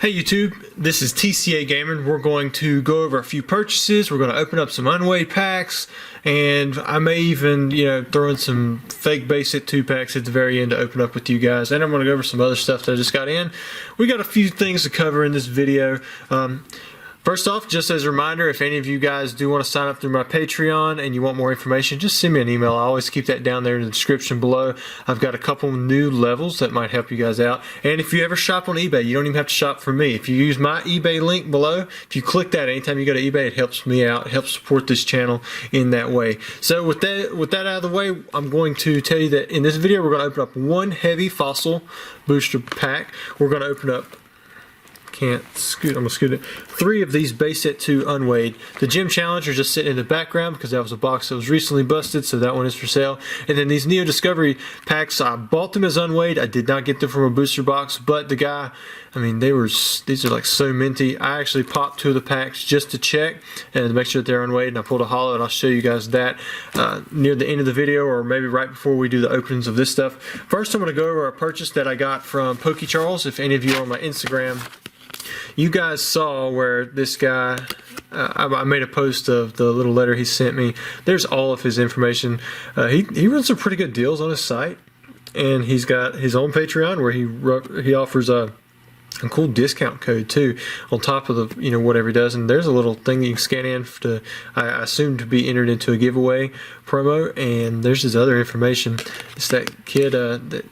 Hey YouTube, this is TCA Gaming. We're going to go over a few purchases. We're going to open up some Unweighed packs, and I may even, throw in some fake basic 2-packs at the very end to open up with you guys. And I'm going to go over some other stuff that I just got in. We got a few things to cover in this video. First off, just as a reminder, if any of you guys do want to sign up through my Patreon and you want more information, just send me an email. I always keep that down there in the description below. I've got a couple new levels that might help you guys out. And if you ever shop on eBay, you don't even have to shop for me. If you use my eBay link below, if you click that anytime you go to eBay, it helps me out. It helps support this channel in that way. So with that out of the way, I'm going to tell you that in this video, we're going to open up one heavy fossil booster pack. We're going to open up I'm gonna scoot it. 3 of these base set 2 Unweighed. The Gym Challenge are just sitting in the background because that was a box that was recently busted, so that one is for sale. And then these Neo Discovery packs, I bought them as Unweighed. I did not get them from a booster box, but the guy, these are like so minty. I actually popped 2 of the packs just to check and to make sure that they're Unweighed, and I pulled a holo, and I'll show you guys that near the end of the video, or maybe right before we do the openings of this stuff. First, I'm gonna go over a purchase that I got from Charles. If any of you are on my Instagram, you guys saw where this guy, I made a post of the little letter he sent me. There's all of his information. He runs some pretty good deals on his site, and he's got his own Patreon where he offers a cool discount code too on top of the whatever he does. And there's a little thing you can scan in to, I assume, to be entered into a giveaway promo. And there's his other information. It's that kid that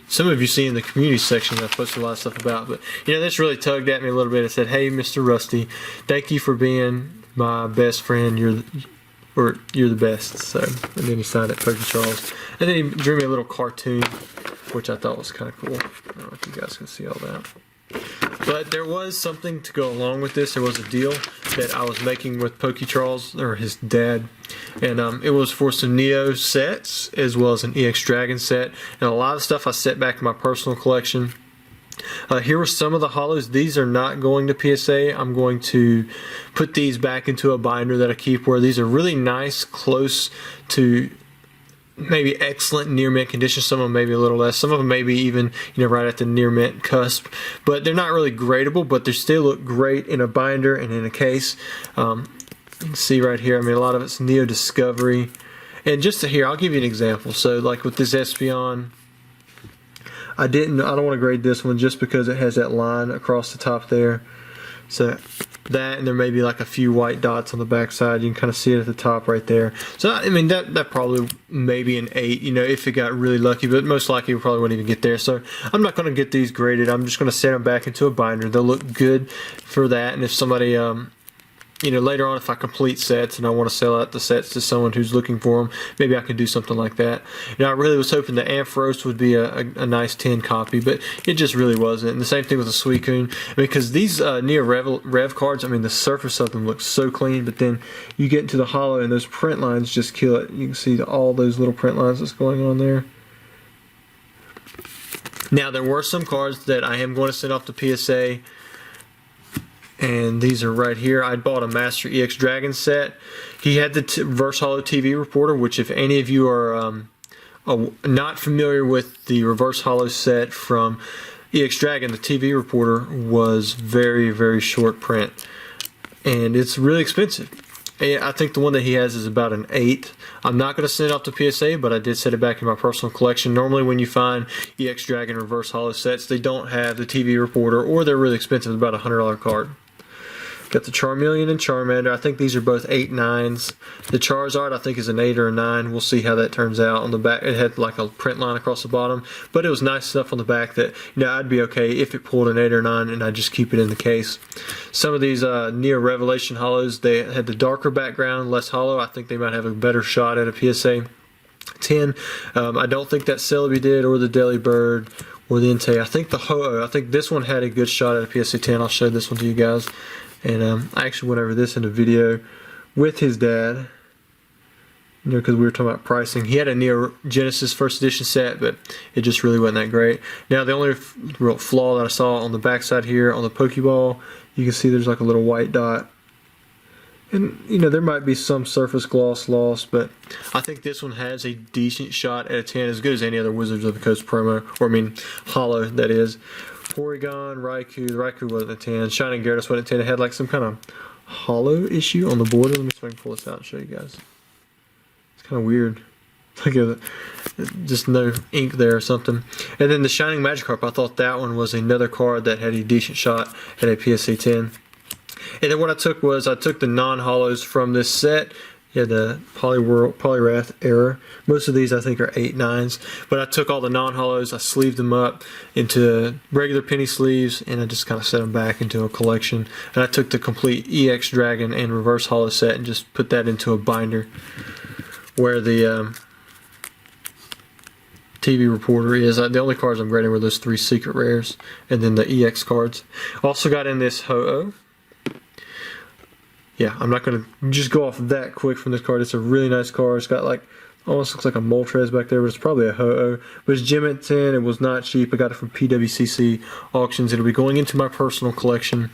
some of you see in the community section I posted a lot of stuff about, but this really tugged at me a little bit. It said, "Hey, Mr. Rusty, thank you for being my best friend. You're the best." So, and then he signed it, Charles, and then he drew me a little cartoon, which I thought was kind of cool. I don't know if you guys can see all that. But there was something to go along with this. There was a deal that I was making with Charles, or his dad, and it was for some Neo sets as well as an EX Dragon set, and a lot of stuff I set back in my personal collection. Here were some of the holos. These are not going to PSA. I'm going to put these back into a binder that I keep, where these are really nice, close to maybe excellent near mint condition. Some of them maybe a little less. Some of them maybe even right at the near mint cusp. But they're not really gradable, but they still look great in a binder and in a case. You can see right here, a lot of it's Neo Discovery. And just here, I'll give you an example. So like with this Espeon, I don't want to grade this one just because it has that line across the top there. So that, and there may be like a few white dots on the back side. You can kind of see it at the top right there. So that probably maybe an 8, if it got really lucky, but most likely we probably wouldn't even get there. So I'm not going to get these graded. I'm just going to set them back into a binder. They'll look good for that. And if somebody later on, if I complete sets and I want to sell out the sets to someone who's looking for them, maybe I can do something like that. I really was hoping the Ampharos would be a nice 10 copy, but it just really wasn't. And the same thing with the Suicune, because these Neo Rev cards, the surface of them looks so clean, but then you get into the holo and those print lines just kill it. You can see all those little print lines that's going on there. Now, there were some cards that I am going to send off to PSA, and these are right here. I bought a Master EX Dragon set. He had the Reverse Holo TV Reporter, which if any of you are not familiar with the Reverse Holo set from EX Dragon, the TV Reporter was very, very short print. And it's really expensive. I think the one that he has is about an 8. I'm not going to send it off to PSA, but I did set it back in my personal collection. Normally when you find EX Dragon Reverse Holo sets, they don't have the TV Reporter, or they're really expensive, about a $100 card. Got the Charmeleon and Charmander. I think these are both 8 9s. The Charizard I think is an 8 or a 9. We'll see how that turns out. On the back, it had like a print line across the bottom, but it was nice stuff on the back that I'd be okay if it pulled an 8 or 9, and I'd just keep it in the case. Some of these Neo Revelation holos, they had the darker background, less holo. I think they might have a better shot at a PSA 10. I don't think that Celebi did, or the Delibird, or the Entei. I think this one had a good shot at a PSA 10. I'll show this one to you guys. And I actually went over this in a video with his dad, because we were talking about pricing. He had a Neo Genesis First Edition set, but it just really wasn't that great. Now, the only real flaw that I saw on the back side here on the Pokeball, you can see there's like a little white dot. And, there might be some surface gloss loss, but I think this one has a decent shot at a 10, as good as any other Wizards of the Coast promo, or holo, that is. Porygon, Raikou. The Raikou wasn't a 10. Shining Gyarados wasn't a 10. It had like some kind of hollow issue on the border. Let me see if I can pull this out and show you guys. It's kind of weird. Look at it. Just no ink there or something. And then the Shining Magikarp, I thought that one was another card that had a decent shot at a PSA 10. And then what I took was, I took the non-hollows from this set. You had the Poliwrath era. Most of these I think are 8, 9s. But I took all the non-hollows, I sleeved them up into regular penny sleeves, and I just kind of set them back into a collection. And I took the complete EX Dragon and Reverse Hollow set and just put that into a binder where the TV Reporter is. The only cards I'm grading were those 3 secret rares and then the EX cards. Also got in this Ho-Oh. Yeah, I'm not going to just go off that quick from this card. It's a really nice card. It's got like, almost looks like a Moltres back there, but it's probably a Ho-Oh. But it's gem at 10. It was not cheap. I got it from PWCC auctions. It'll be going into my personal collection.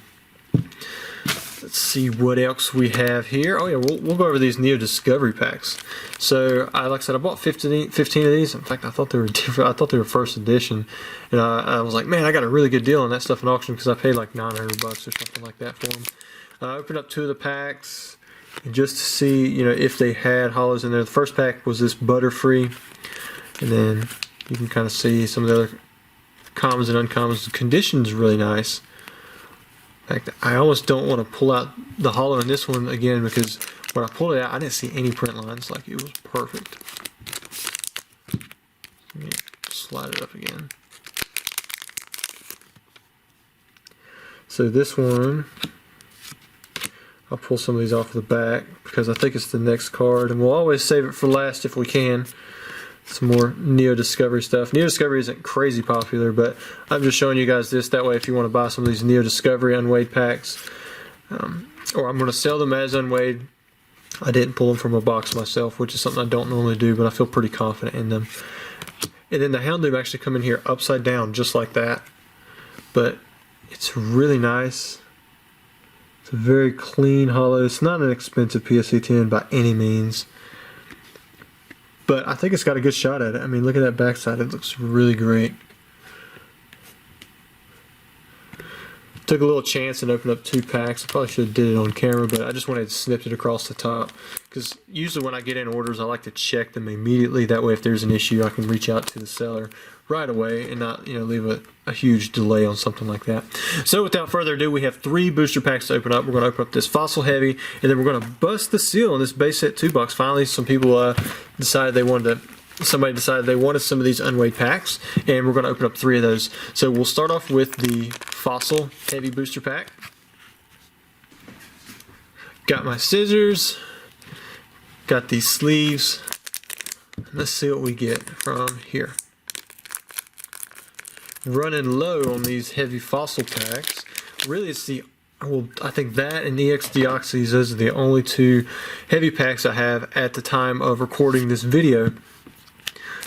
Let's see what else we have here. Oh yeah, we'll go over these Neo Discovery packs. So, like I said, I bought 15 of these. In fact, I thought they were different. I thought they were first edition. And I was like, man, I got a really good deal on that stuff in auction because I paid like $900 or something like that for them. I opened up 2 of the packs just to see, you know, if they had hollows in there. The first pack was this Butterfree, and then you can kind of see some of the other commons and uncommons. The condition's really nice. In fact, I almost don't want to pull out the hollow in this one again because when I pulled it out, I didn't see any print lines. Like, it was perfect. Let me slide it up again. So this one, I'll pull some of these off the back because I think it's the next card, and we'll always save it for last if we can. Some more Neo Discovery stuff. Neo Discovery isn't crazy popular, but I'm just showing you guys this. That way, if you want to buy some of these Neo Discovery Unweighed packs, or I'm going to sell them as Unweighed. I didn't pull them from a box myself, which is something I don't normally do, but I feel pretty confident in them. And then the Houndoom actually come in here upside down, just like that. But it's really nice. It's a very clean hollow. It's not an expensive PSA 10 by any means. But I think it's got a good shot at it. I mean, look at that backside. It looks really great. Took a little chance and opened up 2 packs. I probably should have did it on camera, but I just wanted to snip it across the top. Because usually when I get in orders, I like to check them immediately. That way, if there's an issue, I can reach out to the seller right away and not, you know, leave a huge delay on something like that. So without further ado, we have 3 booster packs to open up. We're going to open up this Fossil Heavy, and then we're going to bust the seal on this base set 2 box. Finally, some people decided they wanted to. Somebody decided they wanted some of these Unweighed packs, and we're going to open up 3 of those. So we'll start off with the Fossil Heavy booster pack. Got my scissors. Got these sleeves. Let's see what we get from here. Running low on these heavy Fossil packs. Really, it's I think that and EX Deoxys, those are the only 2 heavy packs I have at the time of recording this video.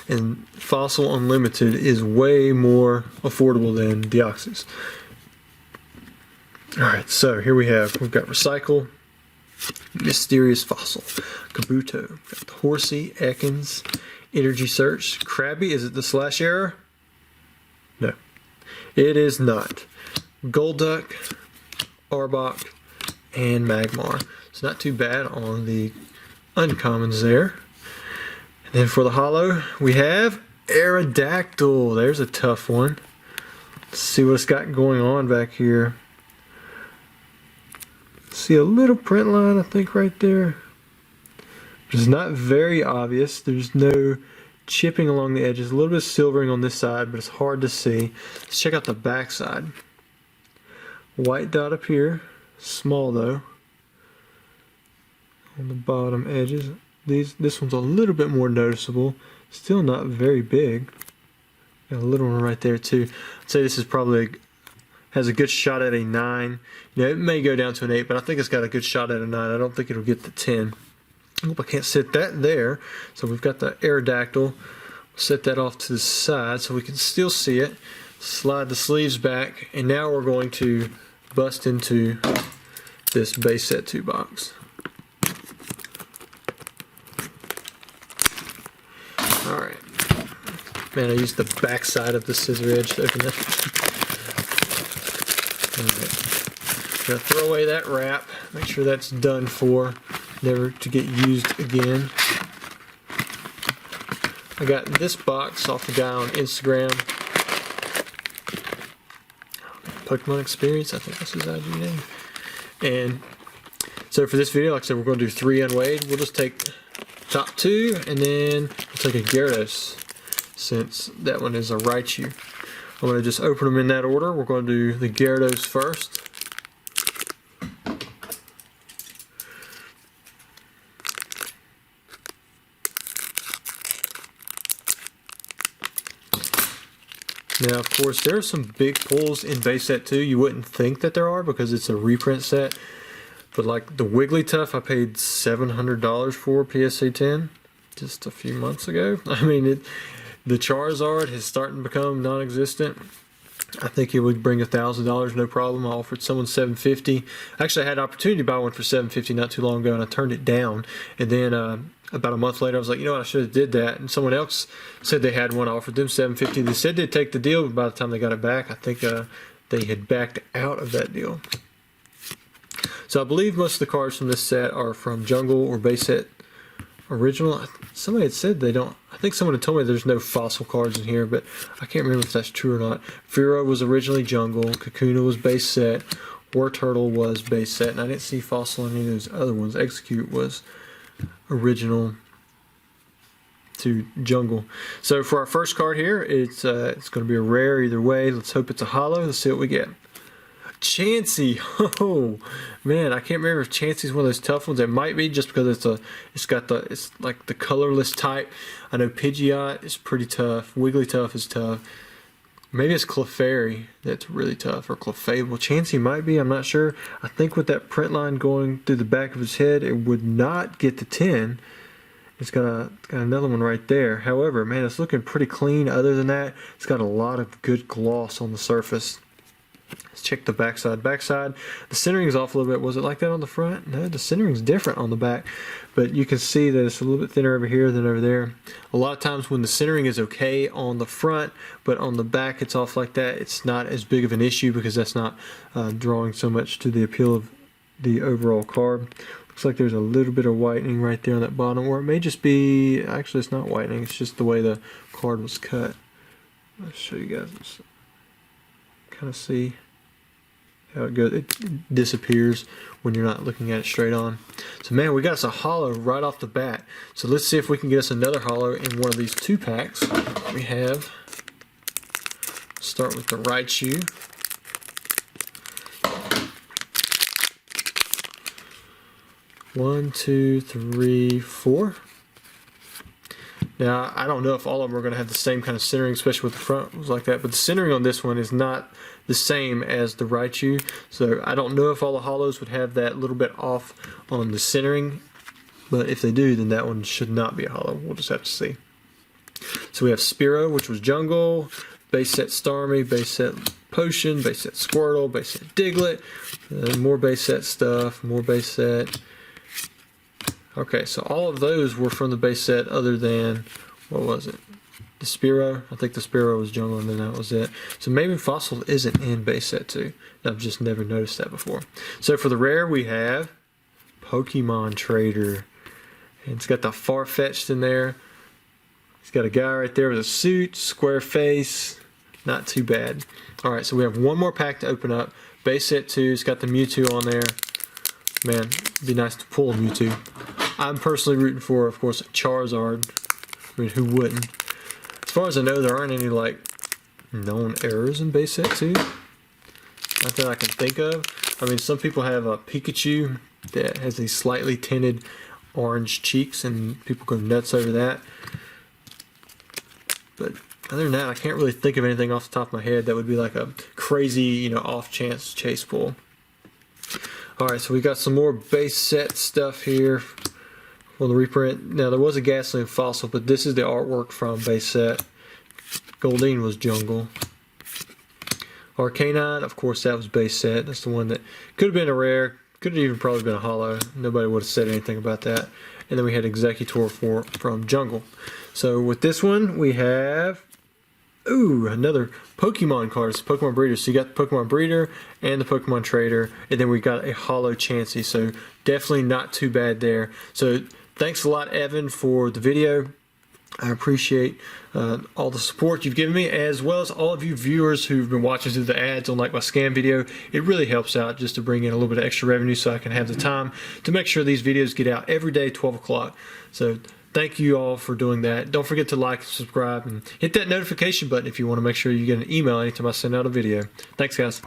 And Fossil Unlimited is way more affordable than Deoxys. Alright, so here we've got Recycle, Mysterious Fossil, Kabuto, got the Horsey, Ekans, Energy Search, Krabby, is it the slash error? No, it is not. Golduck, Arbok, and Magmar. It's not too bad on the uncommons there. And then for the holo, we have Aerodactyl. There's a tough one. Let's see what it's got going on back here. See a little print line, I think, right there. It's not very obvious. There's no chipping along the edges. A little bit of silvering on this side, but it's hard to see. Let's check out the back side. White dot up here. Small, though. On the bottom edges. This one's a little bit more noticeable. Still not very big. Got a little one right there, too. I'd say this is probably has a good shot at a 9. You know, it may go down to an 8, but I think it's got a good shot at a 9. I don't think it'll get the 10. I hope I can't set that there. So we've got the Aerodactyl. We'll set that off to the side so we can still see it. Slide the sleeves back, and now we're going to bust into this base set 2 box. Alright. Man, I used the back side of the scissor edge to open that. Alright. Gonna throw away that wrap. Make sure that's done for, never to get used again. I got this box off the guy on Instagram. Pokemon Experience, I think that's his IG name. And so for this video, like I said, we're going to do 3 Unweighed. We'll just take top 2, and then we'll take a Gyarados, since that one is a Raichu. I'm going to just open them in that order. We're going to do the Gyarados first. Now, of course, there are some big pulls in base set 2. You wouldn't think that there are because it's a reprint set. But like the Wigglytuff, I paid $700 for PSA 10 just a few months ago. I mean, the Charizard is starting to become non-existent. I think it would bring $1,000 no problem. I offered someone $750. Actually, I had an opportunity to buy one for $750 not too long ago, and I turned it down. And then about a month later, I was like, you know what, I should have did that. And someone else said they had one. I offered them $750. They said they'd take the deal, but by the time they got it back, I think they had backed out of that deal. So I believe most of the cards from this set are from Jungle or base set original. Somebody had said they don't. I think someone had told me there's no fossil cards in here, but I can't remember if that's true or not. Firo was originally Jungle. Kakuna was base set. War Turtle was base set, and I didn't see fossil in any of those other ones. Execute was original to Jungle. So for our first card here, it's going to be a rare either way. Let's hope it's a holo. Let's see what we get. Chansey. Oh man, I can't remember if Chansey's one of those tough ones. It might be just because it's like the colorless type. I know Pidgeot is pretty tough. Wigglytuff is tough. Maybe it's Clefairy that's really tough, or Clefable. Chansey might be, I'm not sure. I think with that print line going through the back of his head, it would not get to 10. It's got another one right there. However, man, it's looking pretty clean. Other than that, it's got a lot of good gloss on the surface. Let's check the backside. Backside, the centering is off a little bit. Was it like that on the front? No, the centering is different on the back. But you can see that it's a little bit thinner over here than over there. A lot of times when the centering is okay on the front, but on the back it's off like that, it's not as big of an issue because that's not drawing so much to the appeal of the overall card. Looks like there's a little bit of whitening right there on that bottom, or it may just be, actually it's not whitening, it's just the way the card was cut. I'll show you guys this. Kind of see how it goes. It disappears when you're not looking at it straight on. So man, we got us a holo right off the bat. So let's see if we can get us another holo in one of these 2 packs. We have, start with the Raichu. One, two, three, 4. Now, I don't know if all of them are going to have the same kind of centering, especially with the front was like that, but the centering on this one is not the same as the Raichu, so I don't know if all the holos would have that little bit off on the centering, but if they do, then that one should not be a holo. We'll just have to see. So we have Spearow, which was Jungle, base set Starmie, base set Potion, base set Squirtle, base set Diglett, more base set stuff, more base set. Okay, so all of those were from the base set other than, what was it? The Spearow. I think the Spearow was Jungle and then that was it. So maybe Fossil isn't in base set 2. I've just never noticed that before. So for the rare we have Pokemon Trader. And it's got the Farfetch'd in there. It's got a guy right there with a suit, square face. Not too bad. Alright, so we have one more pack to open up. Base set 2. It's got the Mewtwo on there. Man, it'd be nice to pull a Mewtwo. I'm personally rooting for, of course, Charizard. I mean, who wouldn't? As far as I know, there aren't any, like, known errors in base set 2. Not that I can think of. I mean, some people have a Pikachu that has these slightly tinted orange cheeks, and people go nuts over that. But other than that, I can't really think of anything off the top of my head that would be like a crazy, you know, off-chance chase pull. Alright, so we got some more base set stuff here. Well, the reprint. Now, there was a Gasoline Fossil, but this is the artwork from base set. Goldeen was Jungle. Arcanine, of course, that was base set. That's the one that could have been a rare. Could have even probably been a holo. Nobody would have said anything about that. And then we had Executor from Jungle. So with this one, we have Ooh, another Pokemon card. It's Pokemon Breeder. So you got the Pokemon Breeder and the Pokemon Trader, and then we got a Holo Chansey. So definitely not too bad there. So thanks a lot, Evan, for the video. I appreciate all the support you've given me, as well as all of you viewers who've been watching through the ads on like my scam video. It really helps out just to bring in a little bit of extra revenue so I can have the time to make sure these videos get out every day, 12 o'clock. So thank you all for doing that. Don't forget to like and subscribe and hit that notification button if you want to make sure you get an email anytime I send out a video. Thanks, guys.